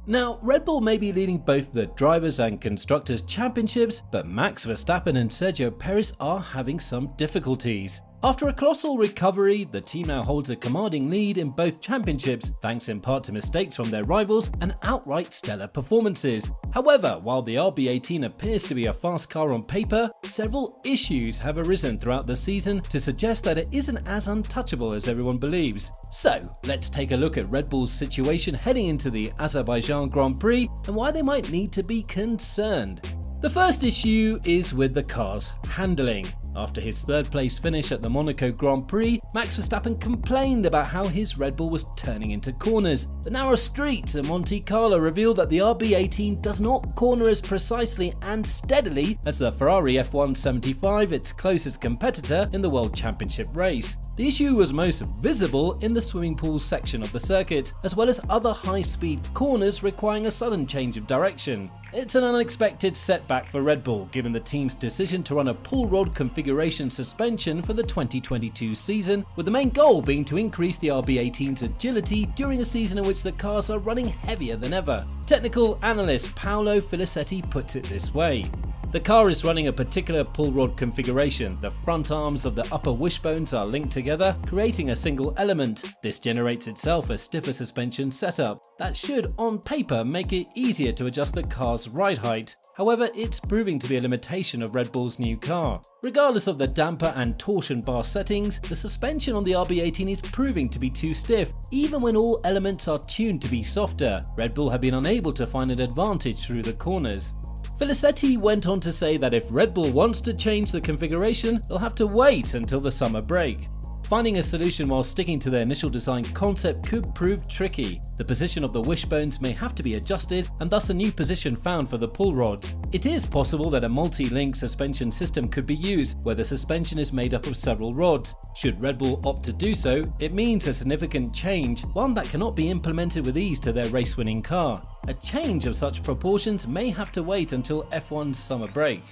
Now, Red Bull may be leading both the Drivers and Constructors Championships, but Max Verstappen and Sergio Perez are having some difficulties. After a colossal recovery, the team now holds a commanding lead in both championships, thanks in part to mistakes from their rivals and outright stellar performances. However, while the RB18 appears to be a fast car on paper, several issues have arisen throughout the season to suggest that it isn't as untouchable as everyone believes. So, let's take a look at Red Bull's situation heading into the Azerbaijan Grand Prix and why they might need to be concerned. The first issue is with the car's handling. After his third place finish at the Monaco Grand Prix, Max Verstappen complained about how his Red Bull was turning into corners. The narrow streets of Monte Carlo reveal that the RB18 does not corner as precisely and steadily as the Ferrari F175, its closest competitor in the World Championship race. The issue was most visible in the swimming pool section of the circuit, as well as other high-speed corners requiring a sudden change of direction. It's an unexpected setback for Red Bull, given the team's decision to run a pull rod configuration suspension for the 2022 season, with the main goal being to increase the RB18's agility during a season in which the cars are running heavier than ever. Technical analyst Paolo Filicetti puts it this way. The car is running a particular pull rod configuration. The front arms of the upper wishbones are linked together, creating a single element. This generates itself a stiffer suspension setup that should, on paper, make it easier to adjust the car's ride height. However, it's proving to be a limitation of Red Bull's new car. Regardless of the damper and torsion bar settings, the suspension on the RB18 is proving to be too stiff, even when all elements are tuned to be softer. Red Bull have been unable to find an advantage through the corners. Filicetti went on to say that if Red Bull wants to change the configuration, they'll have to wait until the summer break. Finding a solution while sticking to their initial design concept could prove tricky. The position of the wishbones may have to be adjusted, and thus a new position found for the pull rods. It is possible that a multi-link suspension system could be used, where the suspension is made up of several rods. Should Red Bull opt to do so, it means a significant change, one that cannot be implemented with ease to their race-winning car. A change of such proportions may have to wait until F1's summer break.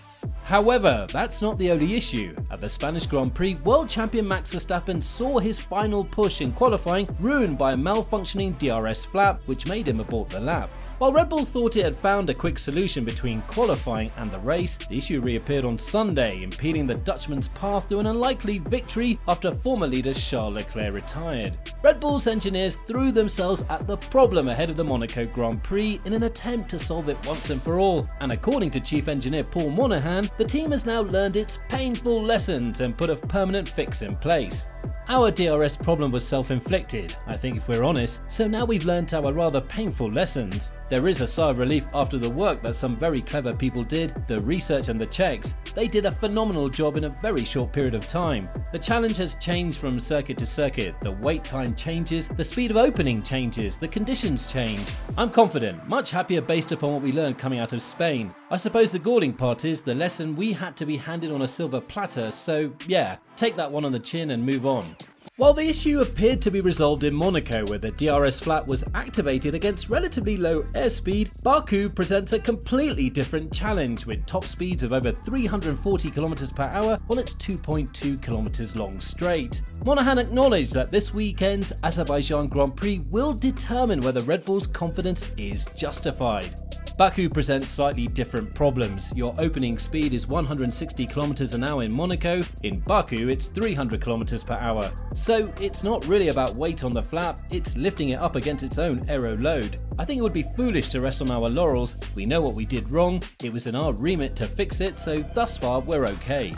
However, that's not the only issue. At the Spanish Grand Prix, world champion Max Verstappen saw his final push in qualifying ruined by a malfunctioning DRS flap, which made him abort the lap. While Red Bull thought it had found a quick solution between qualifying and the race, the issue reappeared on Sunday, impeding the Dutchman's path to an unlikely victory after former leader Charles Leclerc retired. Red Bull's engineers threw themselves at the problem ahead of the Monaco Grand Prix in an attempt to solve it once and for all, and according to Chief Engineer Paul Monahan, the team has now learned its painful lessons and put a permanent fix in place. Our DRS problem was self-inflicted, I think if we're honest, so now we've learned our rather painful lessons. There is a sigh of relief after the work that some very clever people did, the research and the checks. They did a phenomenal job in a very short period of time. The challenge has changed from circuit to circuit, the wait time changes, the speed of opening changes, the conditions change. I'm confident, much happier based upon what we learned coming out of Spain. I suppose the galling part is the lesson we had to be handed on a silver platter, so yeah, take that one on the chin and move on. While the issue appeared to be resolved in Monaco, where the DRS flap was activated against relatively low airspeed, Baku presents a completely different challenge with top speeds of over 340 km per hour on its 2.2 km long straight. Monahan acknowledged that this weekend's Azerbaijan Grand Prix will determine whether Red Bull's confidence is justified. Baku presents slightly different problems. Your opening speed is 160 km an hour in Monaco. In Baku, it's 300 km per hour. So it's not really about weight on the flap, it's lifting it up against its own aero load. I think it would be foolish to rest on our laurels. We know what we did wrong, it was in our remit to fix it, so thus far we're okay.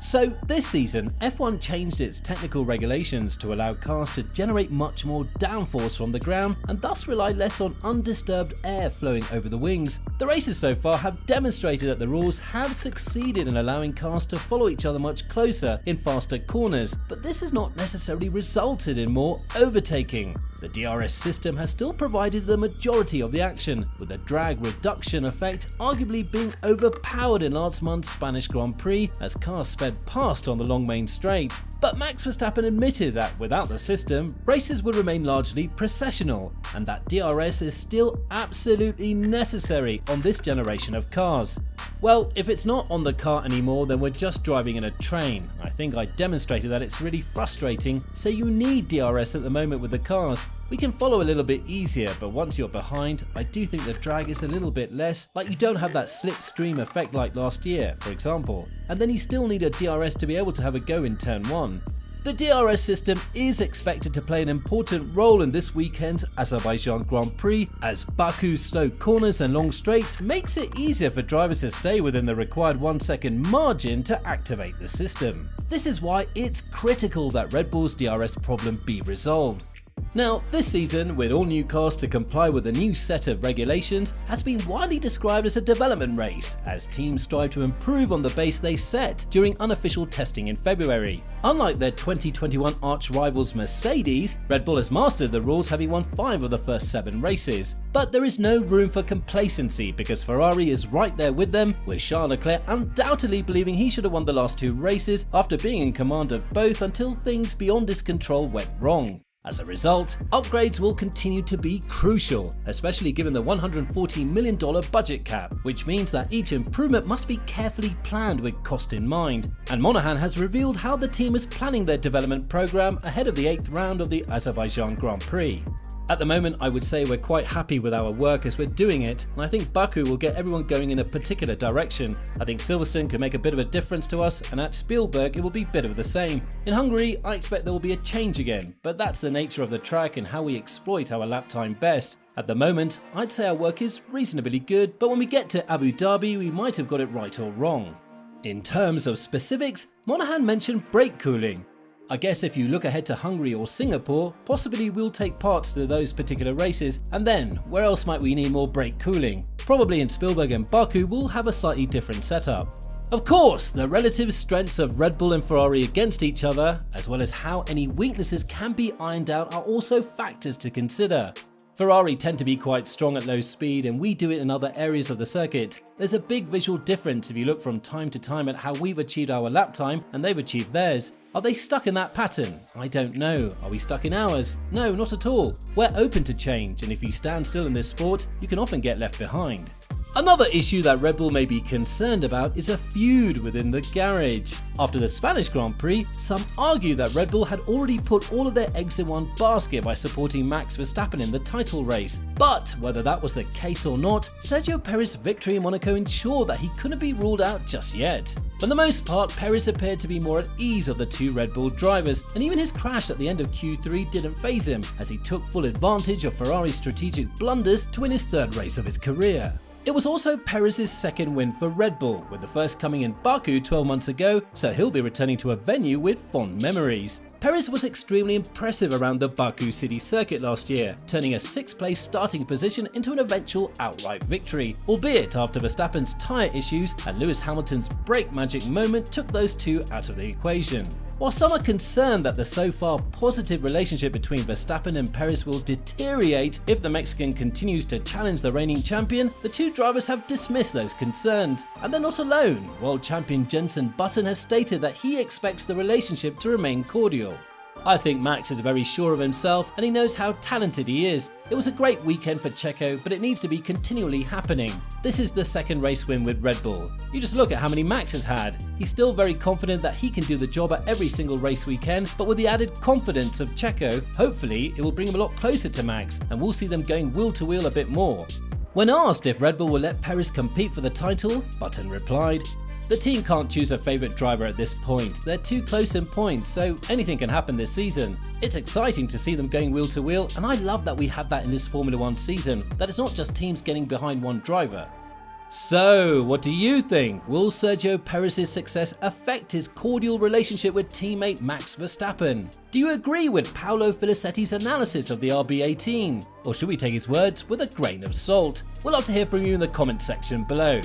So this season, F1 changed its technical regulations to allow cars to generate much more downforce from the ground and thus rely less on undisturbed air flowing over the wings. The races so far have demonstrated that the rules have succeeded in allowing cars to follow each other much closer in faster corners, but this has not necessarily resulted in more overtaking. The DRS system has still provided the majority of the action, with the drag reduction effect arguably being overpowered in last month's Spanish Grand Prix as cars sped past on the long main straight. But Max Verstappen admitted that without the system, races would remain largely processional, and that DRS is still absolutely necessary on this generation of cars. Well, if it's not on the car anymore, then we're just driving in a train. I think I demonstrated that it's really frustrating, so you need DRS at the moment with the cars. we can follow a little bit easier, but once you're behind, I do think the drag is a little bit less, like you don't have that slipstream effect like last year, for example, and then you still need a DRS to be able to have a go in turn 1. The DRS system is expected to play an important role in this weekend's Azerbaijan Grand Prix, as Baku's slow corners and long straights makes it easier for drivers to stay within the required 1 second margin to activate the system. This is why it's critical that Red Bull's DRS problem be resolved. Now, this season, with all new cars to comply with the new set of regulations, has been widely described as a development race, as teams strive to improve on the base they set during unofficial testing in February. Unlike their 2021 arch-rivals Mercedes, Red Bull has mastered the rules, having won 5 of the first 7 races. But there is no room for complacency, because Ferrari is right there with them, with Charles Leclerc undoubtedly believing he should have won the last 2 races after being in command of both until things beyond his control went wrong. As a result, upgrades will continue to be crucial, especially given the $140 million budget cap, which means that each improvement must be carefully planned with cost in mind. And Monahan has revealed how the team is planning their development program ahead of the 8th round of the Azerbaijan Grand Prix. At the moment, I would say we're quite happy with our work as we're doing it, and I think Baku will get everyone going in a particular direction. I think Silverstone could make a bit of a difference to us, and at Spielberg it will be a bit of the same. In Hungary, I expect there will be a change again, but that's the nature of the track and how we exploit our lap time best. At the moment, I'd say our work is reasonably good, but when we get to Abu Dhabi, we might have got it right or wrong. In terms of specifics, Monahan mentioned brake cooling. I guess if you look ahead to Hungary or Singapore, possibly we'll take parts to those particular races, and then where else might we need more brake cooling? Probably in Spielberg and Baku we'll have a slightly different setup. Of course, the relative strengths of Red Bull and Ferrari against each other, as well as how any weaknesses can be ironed out, are also factors to consider. Ferrari tend to be quite strong at low speed, and we do it in other areas of the circuit. There's a big visual difference if you look from time to time at how we've achieved our lap time and they've achieved theirs. Are they stuck in that pattern? I don't know. Are we stuck in ours? No, not at all. We're open to change, and if you stand still in this sport, you can often get left behind. Another issue that Red Bull may be concerned about is a feud within the garage. After the Spanish Grand Prix, some argue that Red Bull had already put all of their eggs in one basket by supporting Max Verstappen in the title race. But whether that was the case or not, Sergio Perez's victory in Monaco ensured that he couldn't be ruled out just yet. For the most part, Perez appeared to be more at ease of the 2 Red Bull drivers, and even his crash at the end of Q3 didn't faze him, as he took full advantage of Ferrari's strategic blunders to win his 3rd race of his career. It was also Perez's 2nd win for Red Bull, with the first coming in Baku 12 months ago, so he'll be returning to a venue with fond memories. Perez was extremely impressive around the Baku city circuit last year, turning a 6th place starting position into an eventual outright victory, albeit after Verstappen's tyre issues and Lewis Hamilton's brake magic moment took those 2 out of the equation. While some are concerned that the so far positive relationship between Verstappen and Perez will deteriorate if the Mexican continues to challenge the reigning champion, the 2 drivers have dismissed those concerns. And they're not alone. World champion Jenson Button has stated that he expects the relationship to remain cordial. I think Max is very sure of himself and he knows how talented he is. It was a great weekend for Checo, but it needs to be continually happening. This is the 2nd race win with Red Bull. You just look at how many Max has had. He's still very confident that he can do the job at every single race weekend, but with the added confidence of Checo, hopefully it will bring him a lot closer to Max and we'll see them going wheel to wheel a bit more. When asked if Red Bull will let Perez compete for the title, Button replied, "The team can't choose a favourite driver at this point. They're too close in points, so anything can happen this season. It's exciting to see them going wheel to wheel, and I love that we have that in this Formula 1 season, that it's not just teams getting behind one driver." So, what do you think? Will Sergio Perez's success affect his cordial relationship with teammate Max Verstappen? Do you agree with Paolo Filisetti's analysis of the RB18? Or should we take his words with a grain of salt? We'd love to hear from you in the comment section below.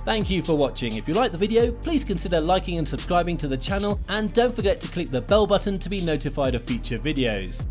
Thank you for watching. If you liked the video, please consider liking and subscribing to the channel, and don't forget to click the bell button to be notified of future videos.